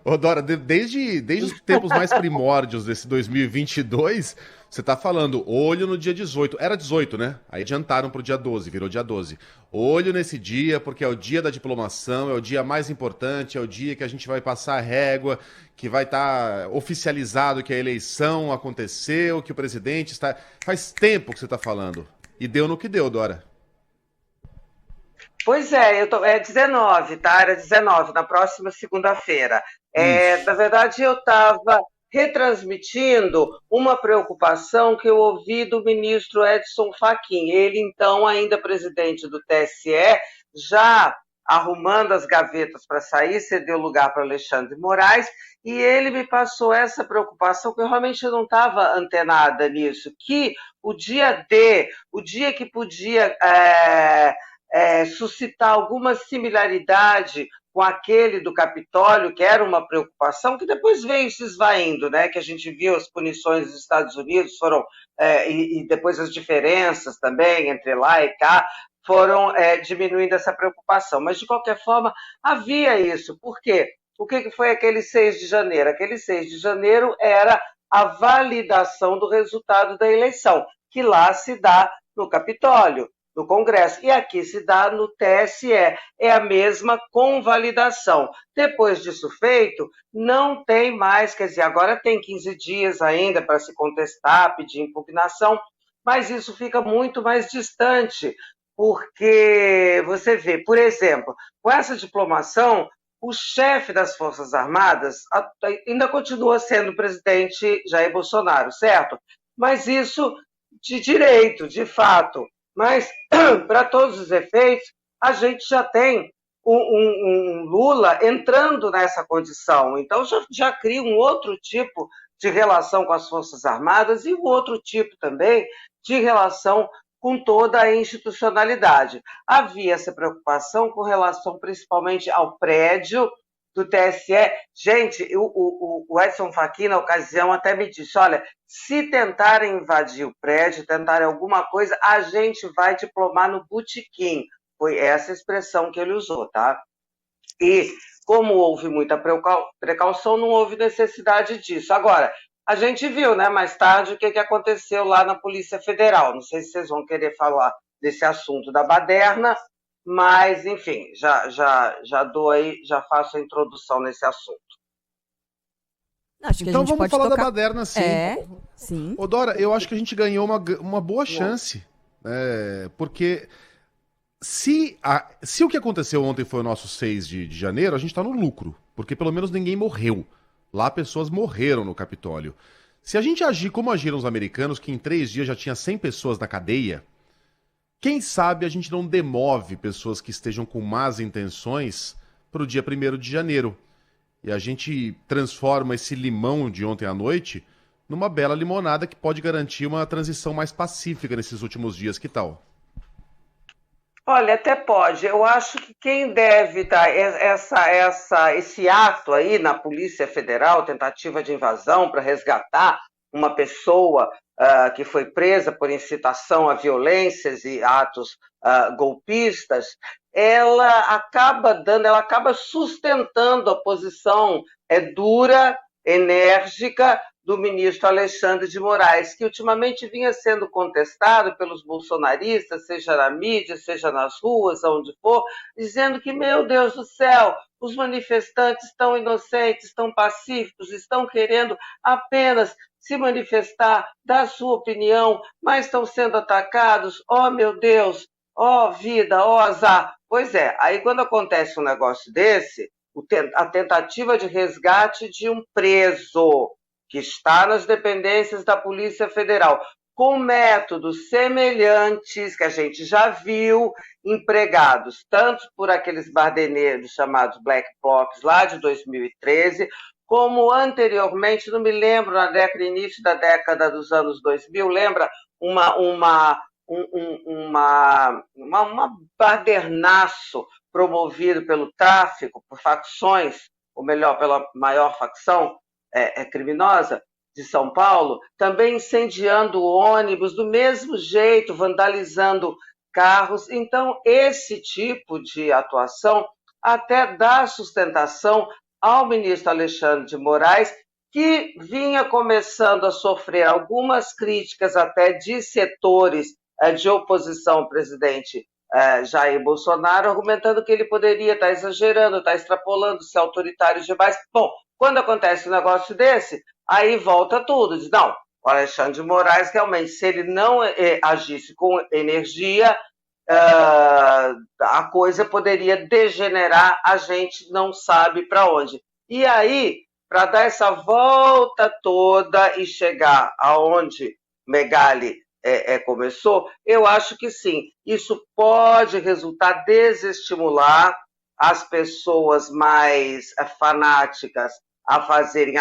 Ô, Dora, desde os tempos mais primórdios desse 2022, você tá falando olho no dia 18. Era 18, né? Aí adiantaram pro dia 12, virou dia 12. Olho nesse dia, porque é o dia da diplomação, é o dia mais importante, é o dia que a gente vai passar a régua, que vai estar oficializado que a eleição aconteceu, que o presidente está. Faz tempo que você tá falando. E deu no que deu, Dora. Pois é, é 19, tá? Era 19, na próxima segunda-feira. Na Isso. verdade, eu estava retransmitindo uma preocupação que eu ouvi do ministro Edson Fachin. Ele, então, ainda presidente do TSE, já arrumando as gavetas para sair, cedeu lugar para Alexandre de Moraes, e ele me passou essa preocupação, que eu realmente não estava antenada nisso, que o dia D, o dia que podia suscitar alguma similaridade com aquele do Capitólio, que era uma preocupação, que depois veio se esvaindo, né? Que a gente viu as punições dos Estados Unidos foram, e depois as diferenças também entre lá e cá, foram diminuindo essa preocupação. Mas, de qualquer forma, havia isso. Por quê? O que foi aquele 6 de janeiro? Aquele 6 de janeiro era a validação do resultado da eleição, que lá se dá no Capitólio, no Congresso. E aqui se dá no TSE. É a mesma convalidação. Depois disso feito, não tem mais, quer dizer, agora tem 15 dias ainda para se contestar, pedir impugnação, mas isso fica muito mais distante, porque você vê, por exemplo, com essa diplomação, o chefe das Forças Armadas ainda continua sendo o presidente Jair Bolsonaro, certo? Mas isso de direito, de fato. Mas, para todos os efeitos, a gente já tem um Lula entrando nessa condição. Então, já cria um outro tipo de relação com as Forças Armadas e um outro tipo também de relação com toda a institucionalidade. Havia essa preocupação com relação principalmente ao prédio do TSE. Gente, o Edson Fachin, na ocasião, até me disse, olha, se tentarem invadir o prédio, tentarem alguma coisa, a gente vai diplomar no botequim. Foi essa expressão que ele usou, tá? E como houve muita precaução, não houve necessidade disso. Agora, a gente viu, né, mais tarde, o que aconteceu lá na Polícia Federal. Não sei se vocês vão querer falar desse assunto da baderna, mas, enfim, já dou aí, já faço a introdução nesse assunto. Acho que a Então gente vamos pode falar da tocar. baderna, sim. É, sim. Ô, Dora, eu acho que a gente ganhou uma boa chance. Porque se o que aconteceu ontem foi o nosso 6 de janeiro, a gente tá no lucro. Porque pelo menos ninguém morreu. Lá pessoas morreram no Capitólio. Se a gente agir como agiram os americanos, que em 3 dias já tinha 100 pessoas na cadeia, quem sabe a gente não demove pessoas que estejam com más intenções pro dia 1º de janeiro. E a gente transforma esse limão de ontem à noite numa bela limonada que pode garantir uma transição mais pacífica nesses últimos dias. Que tal? Olha, até pode. Eu acho que quem deve dar esse ato aí na Polícia Federal, tentativa de invasão para resgatar uma pessoa que foi presa por incitação a violências e atos golpistas, ela acaba sustentando a posição dura, enérgica do ministro Alexandre de Moraes, que ultimamente vinha sendo contestado pelos bolsonaristas, seja na mídia, seja nas ruas, onde for, dizendo que, meu Deus do céu, os manifestantes estão inocentes, estão pacíficos, estão querendo apenas se manifestar, dar sua opinião, mas estão sendo atacados, oh meu Deus, ó vida, ó azar. Pois é, aí quando acontece um negócio desse, a tentativa de resgate de um preso que está nas dependências da Polícia Federal, com métodos semelhantes que a gente já viu empregados tanto por aqueles bardeneiros chamados Black Blocs lá de 2013, como anteriormente, não me lembro, início da década dos anos 2000, lembra uma badernaço promovido pelo tráfico, por facções, ou melhor, pela maior facção criminosa de São Paulo, também incendiando ônibus do mesmo jeito, vandalizando carros. Então, esse tipo de atuação até dá sustentação ao ministro Alexandre de Moraes, que vinha começando a sofrer algumas críticas até de setores de oposição ao presidente Jair Bolsonaro, argumentando que ele poderia estar exagerando, estar extrapolando, ser autoritário demais. Bom, quando acontece um negócio desse, aí volta tudo. Diz, não, o Alexandre de Moraes, realmente, se ele não agisse com energia, a coisa poderia degenerar, a gente não sabe para onde. E aí, para dar essa volta toda e chegar aonde Megali começou, eu acho que sim, isso pode resultar desestimular as pessoas mais fanáticas a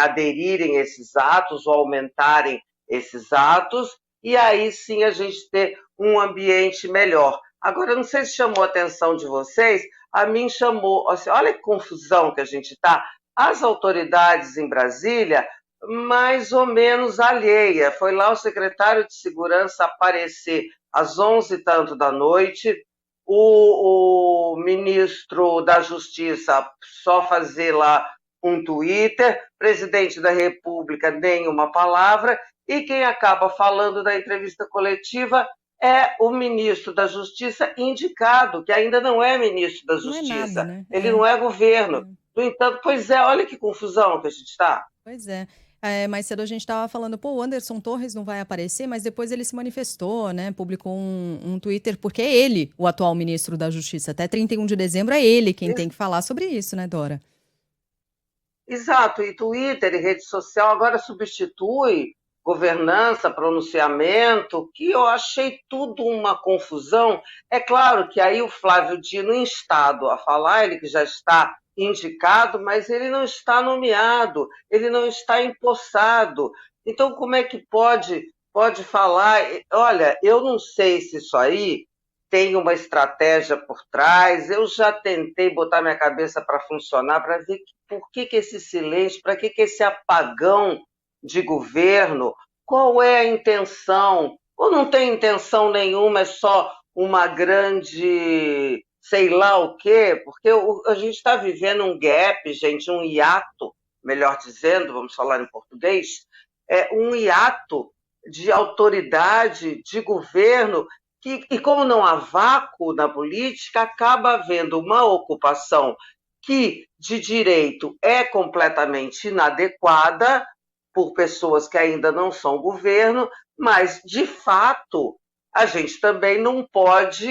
aderirem a esses atos ou aumentarem esses atos, e aí sim a gente ter um ambiente melhor. Agora, eu não sei se chamou a atenção de vocês, a mim chamou, assim, olha que confusão que a gente está. As autoridades em Brasília, mais ou menos alheia. Foi lá o secretário de Segurança aparecer às 11 e tanto da noite, o ministro da Justiça só fazer lá um Twitter, presidente da República nenhuma palavra, e quem acaba falando da entrevista coletiva é o ministro da Justiça indicado, que ainda não é ministro da Justiça. Não é nada, né? Ele não é governo. No entanto, pois é, olha que confusão que a gente está. Pois é. Mais cedo a gente estava falando, o Anderson Torres não vai aparecer, mas depois ele se manifestou, né? Publicou um Twitter, porque é ele, o atual ministro da Justiça. Até 31 de dezembro é ele quem tem que falar sobre isso, né, Dora? Exato, e Twitter e rede social agora substitui governança, pronunciamento, que eu achei tudo uma confusão. É claro que aí o Flávio Dino instado a falar, ele que já está indicado, mas ele não está nomeado, ele não está empossado. Então, como é que pode falar? Olha, eu não sei se isso aí tem uma estratégia por trás, eu já tentei botar minha cabeça para funcionar, para ver por que esse silêncio, para que esse apagão de governo, qual é a intenção? Ou não tem intenção nenhuma, é só uma grande sei lá o quê? Porque a gente está vivendo um gap, gente, um hiato, melhor dizendo, vamos falar em português, um hiato de autoridade, de governo, e como não há vácuo na política, acaba havendo uma ocupação que, de direito, é completamente inadequada por pessoas que ainda não são governo, mas, de fato, a gente também não pode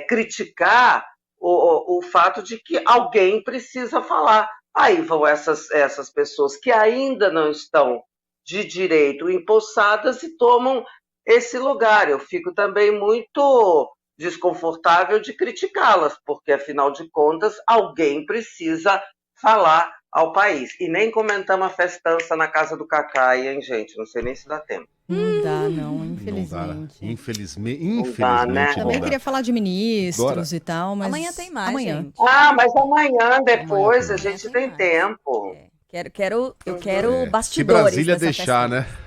criticar o fato de que alguém precisa falar. Aí vão essas pessoas que ainda não estão de direito empossadas e tomam esse lugar. Eu fico também muito desconfortável de criticá-las, porque, afinal de contas, alguém precisa falar ao país. E nem comentamos a festança na casa do Cacá, hein, gente? Não sei nem se dá tempo. Não dá, não, infelizmente. Não dá. Infelizmente dá, né? Também queria falar de ministros e tal, mas... Amanhã tem mais, amanhã. gente. Mas amanhã, depois, a gente tem tempo. Eu quero bastidores. Se Brasília deixar, festa. né?